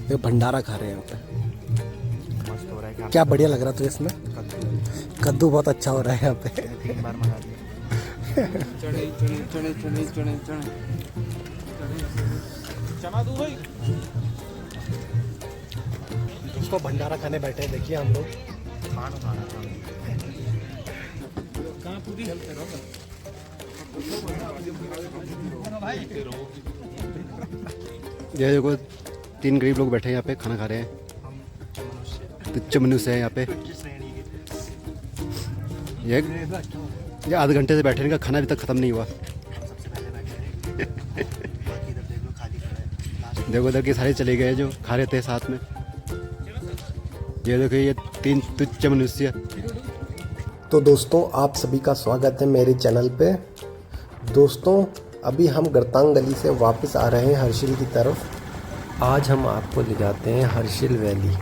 ये भंडारा खा रहे हैं यहाँ पे। मस्त हो रहा है। क्या बढ़िया लग रहा था इसमें। कद्दू बहुत अच्छा हो रहा है यहाँ पे। 3 बार मंगा दिया। चने चने चने चने चने चने चना दूं भाई। दोस्तों भंडारा खाने बैठे हैं, देखिए हम लोग। कहाँ पूरी ये देखो 3 गरीब लोग बैठे हैं यहाँ पे, खाना खा रहे हैं। तुच्छ मनुष्य है यहाँ पे। ये आधे घंटे से बैठे हैं, इनका खाना अभी तक ख़त्म नहीं हुआ। देखो इधर के सारे चले गए जो खा रहे थे साथ में। ये देखो ये 3 तुच्छ मनुष्य। तो दोस्तों आप सभी का स्वागत है मेरे चैनल पे। दोस्तों अभी हम गरतांग गली से वापस आ रहे हैं हर्षिल की तरफ। आज हम आपको ले जाते हैं हर्षिल वैली।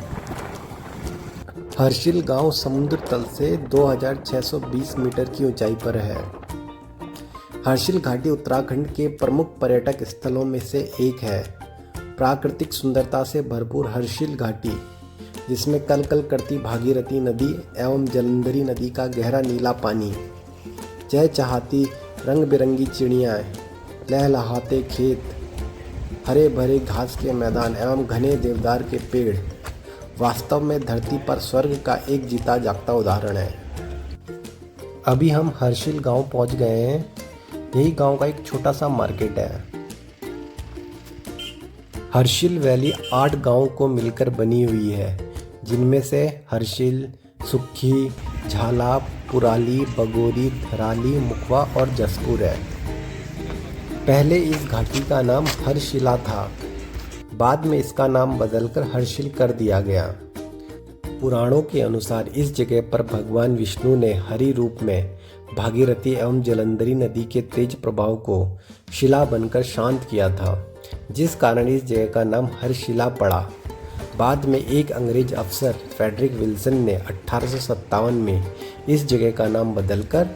हर्षिल गांव समुद्र तल से 2620 मीटर की ऊंचाई पर है। हर्षिल घाटी उत्तराखंड के प्रमुख पर्यटक स्थलों में से एक है। प्राकृतिक सुंदरता से भरपूर हर्षिल घाटी, जिसमें कल कल करती भागीरथी नदी एवं जलंधरी नदी का गहरा नीला पानी, चहचहाती रंग बिरंगी चिड़ियाँ, लहलहाते खेत, हरे भरे घास के मैदान एवं घने देवदार के पेड़ वास्तव में धरती पर स्वर्ग का एक जीता जागता उदाहरण है। अभी हम हर्षिल गांव पहुंच गए हैं। यही गांव का एक छोटा सा मार्केट है। हर्षिल वैली 8 गांवों को मिलकर बनी हुई है, जिनमें से हर्षिल, सुक्खी, झाला, पुराली, बगोरी, धराली, मुखवा और जसपुर है। पहले इस घाटी का नाम हर्षिला था, बाद में इसका नाम बदलकर हर्षिल कर दिया गया। पुराणों के अनुसार इस जगह पर भगवान विष्णु ने हरि रूप में भागीरथी एवं जलंधरी नदी के तेज प्रभाव को शिला बनकर शांत किया था, जिस कारण इस जगह का नाम हर्षिला पड़ा। बाद में एक अंग्रेज अफसर फ्रेडरिक विल्सन ने 1857 में इस जगह का नाम बदलकर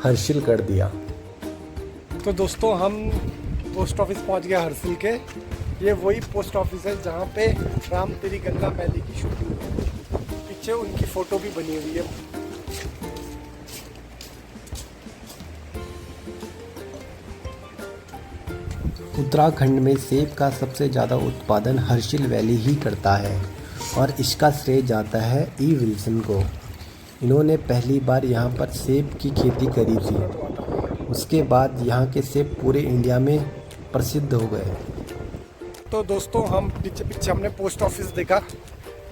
हर्षिल कर दिया। तो दोस्तों हम पोस्ट ऑफिस पहुंच गए हर्षिल के। ये वही पोस्ट ऑफिस है जहां पे राम तेरी गंगा मैली की शूटिंग हुई। पीछे उनकी फोटो भी बनी हुई है। उत्तराखंड में सेब का सबसे ज़्यादा उत्पादन हर्षिल वैली ही करता है और इसका श्रेय जाता है ई विल्सन को। इन्होंने पहली बार यहाँ पर सेब की खेती करी थी। उसके बाद यहाँ के सेब पूरे इंडिया में प्रसिद्ध हो गए। तो दोस्तों हम पीछे हमने पोस्ट ऑफिस देखा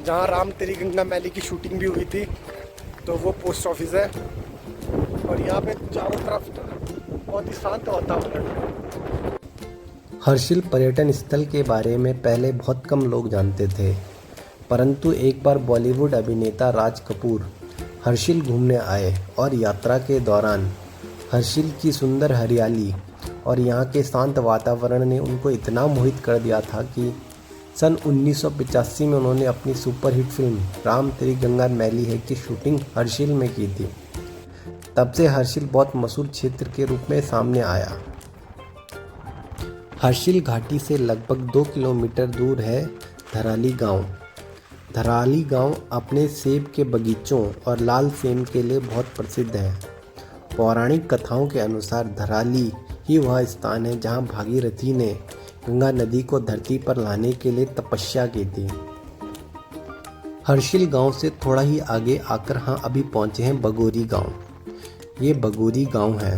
जहाँ राम तेरी गंगा मैली की शूटिंग भी हुई थी। तो वो पोस्ट ऑफिस है और यहाँ पे चारों तरफ बहुत ही शांत वातावरण है। हर्षिल पर्यटन स्थल के बारे में पहले बहुत कम लोग जानते थे, परंतु एक बार बॉलीवुड अभिनेता राज कपूर हर्षिल घूमने आए और यात्रा के दौरान हर्षिल की सुंदर हरियाली और यहाँ के शांत वातावरण ने उनको इतना मोहित कर दिया था कि सन 1985 में उन्होंने अपनी सुपरहिट फिल्म राम तेरी गंगा मैली है की शूटिंग हर्षिल में की थी। तब से हर्षिल बहुत मशहूर क्षेत्र के रूप में सामने आया। हर्षिल घाटी से लगभग 2 किलोमीटर दूर है धराली गांव। धराली गांव अपने सेब के बगीचों और लाल सेम के लिए बहुत प्रसिद्ध है। पौराणिक कथाओं के अनुसार धराली ही वह स्थान है जहां भागीरथी ने गंगा नदी को धरती पर लाने के लिए तपस्या की थी। हर्षिल गांव से थोड़ा ही आगे आकर अभी पहुंचे हैं बगोरी गांव। ये बगोरी गांव है।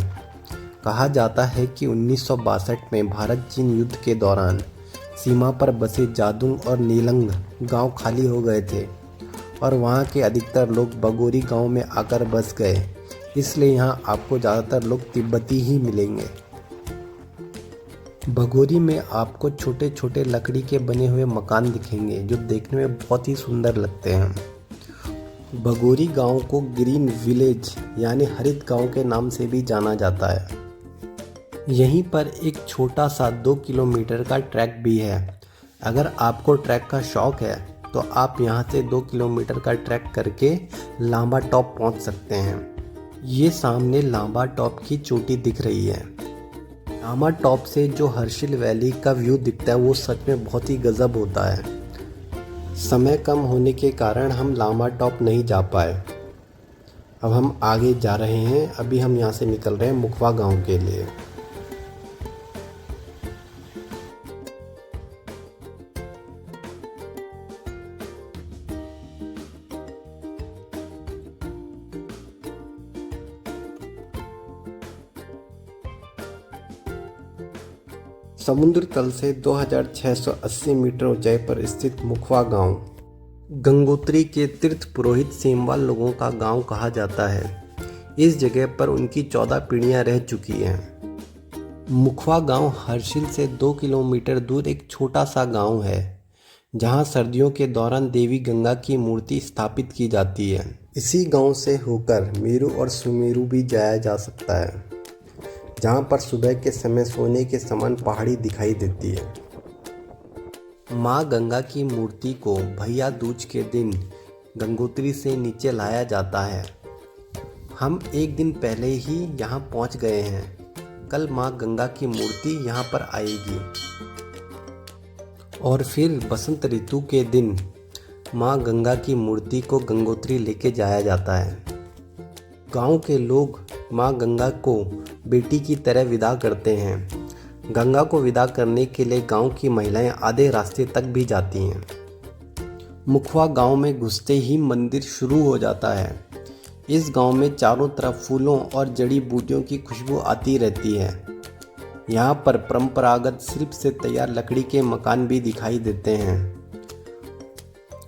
कहा जाता है कि 1962 में भारत चीन युद्ध के दौरान सीमा पर बसे जादुंग और नीलंग गांव खाली हो गए थे और वहां के अधिकतर लोग बगोरी गांव में आकर बस गए। इसलिए यहां आपको ज़्यादातर लोग तिब्बती ही मिलेंगे। बगोरी में आपको छोटे छोटे लकड़ी के बने हुए मकान दिखेंगे जो देखने में बहुत ही सुंदर लगते हैं। बगोरी गांव को ग्रीन विलेज यानी हरित गांव के नाम से भी जाना जाता है। यहीं पर एक छोटा सा 2 किलोमीटर का ट्रैक भी है। अगर आपको ट्रैक का शौक है तो आप यहां से 2 किलोमीटर का ट्रैक करके लांबा टॉप पहुंच सकते हैं। ये सामने लांबा टॉप की चोटी दिख रही है। लांबा टॉप से जो हर्षिल वैली का व्यू दिखता है वो सच में बहुत ही गजब होता है। समय कम होने के कारण हम लामा टॉप नहीं जा पाए। अब हम आगे जा रहे हैं। अभी हम यहाँ से निकल रहे हैं मुखवा गांव के लिए। समुद्र तल से 2680 मीटर ऊंचाई पर स्थित मुखवा गांव गंगोत्री के तीर्थ पुरोहित सेमवाल लोगों का गांव कहा जाता है। इस जगह पर उनकी 14 पीढ़ियां रह चुकी हैं। मुखवा गांव हर्षिल से 2 किलोमीटर दूर एक छोटा सा गांव है, जहां सर्दियों के दौरान देवी गंगा की मूर्ति स्थापित की जाती है। इसी गांव से होकर मेरू और सुमेरु भी जाया जा सकता है, जहां पर सुबह के समय सोने के समान पहाड़ी दिखाई देती है। माँ गंगा की मूर्ति को भैया दूज के दिन गंगोत्री से नीचे लाया जाता है। हम एक दिन पहले ही यहाँ पहुँच गए हैं। कल माँ गंगा की मूर्ति यहाँ पर आएगी और फिर बसंत ऋतु के दिन माँ गंगा की मूर्ति को गंगोत्री लेके जाया जाता है। गांव के लोग माँ गंगा को बेटी की तरह विदा करते हैं। गंगा को विदा करने के लिए गांव की महिलाएं आधे रास्ते तक भी जाती हैं। मुखवा गांव में घुसते ही मंदिर शुरू हो जाता है। इस गांव में चारों तरफ फूलों और जड़ी बूटियों की खुशबू आती रहती है। यहाँ पर परंपरागत शिल्प से तैयार लकड़ी के मकान भी दिखाई देते हैं।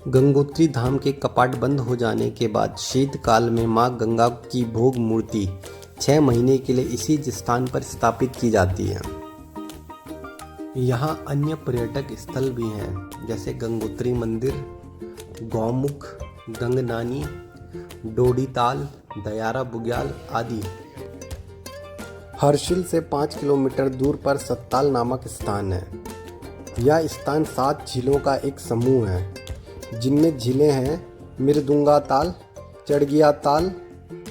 गंगोत्री धाम के कपाट बंद हो जाने के बाद शीतकाल में माँ गंगा की भोग मूर्ति 6 महीने के लिए इसी स्थान पर स्थापित की जाती है। यहाँ अन्य पर्यटक स्थल भी हैं, जैसे गंगोत्री मंदिर, गौमुख, गंगनानी, डोडीताल, दयारा बुग्याल आदि। हर्षिल से 5 किलोमीटर दूर पर सत्ताल नामक स्थान है। यह स्थान 7 झीलों का एक समूह है, जिनमें झीलें हैं मृदुंगा ताल, चढ़गिया ताल,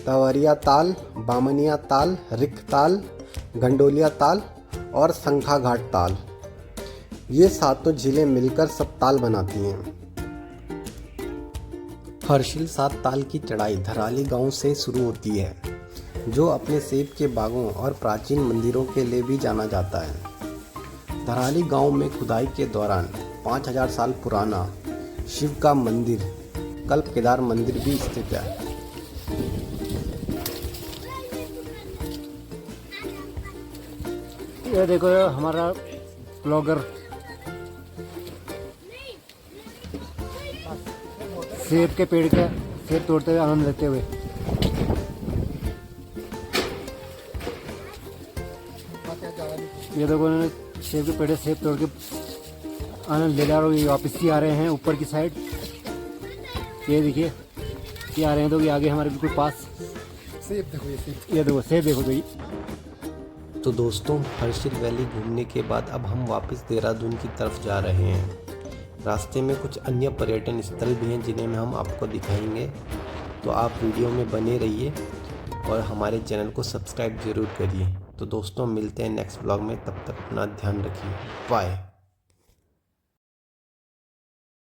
तवरिया ताल, बामनिया ताल, रिख ताल, गंडोलिया ताल और शंखा घाट ताल। ये 7 झीलें मिलकर सत्ताल बनाती हैं। हर्षिल 7 ताल की चढ़ाई धराली गांव से शुरू होती है, जो अपने सेब के बागों और प्राचीन मंदिरों के लिए भी जाना जाता है। धराली गांव में खुदाई के दौरान 5000 साल पुराना शिव का मंदिर कल्प केदार मंदिर भी स्थित है। ये देखो हमारा ब्लॉगर सेब के पेड़ का सेब तोड़ते हुए आनंद लेते हुए। ये देखो उन्होंने सेब के पेड़ से सेब तोड़ के आनंद ले रहा, ये वापस ही आ रहे हैं ऊपर की साइड। ये देखिए ये आ रहे हैं, तो ये आगे हमारे बिल्कुल पास सेब देखो, ये देखो सेब देखो। तो दोस्तों, हर्षिल वैली घूमने के बाद अब हम वापस देहरादून की तरफ जा रहे हैं। रास्ते में कुछ अन्य पर्यटन स्थल भी हैं, जिन्हें हम आपको दिखाएंगे। तो आप वीडियो में बने रहिए और हमारे चैनल को सब्सक्राइब ज़रूर करिए। तो दोस्तों, मिलते हैं नेक्स्ट ब्लॉग में। तब तक अपना ध्यान रखिए। बाय।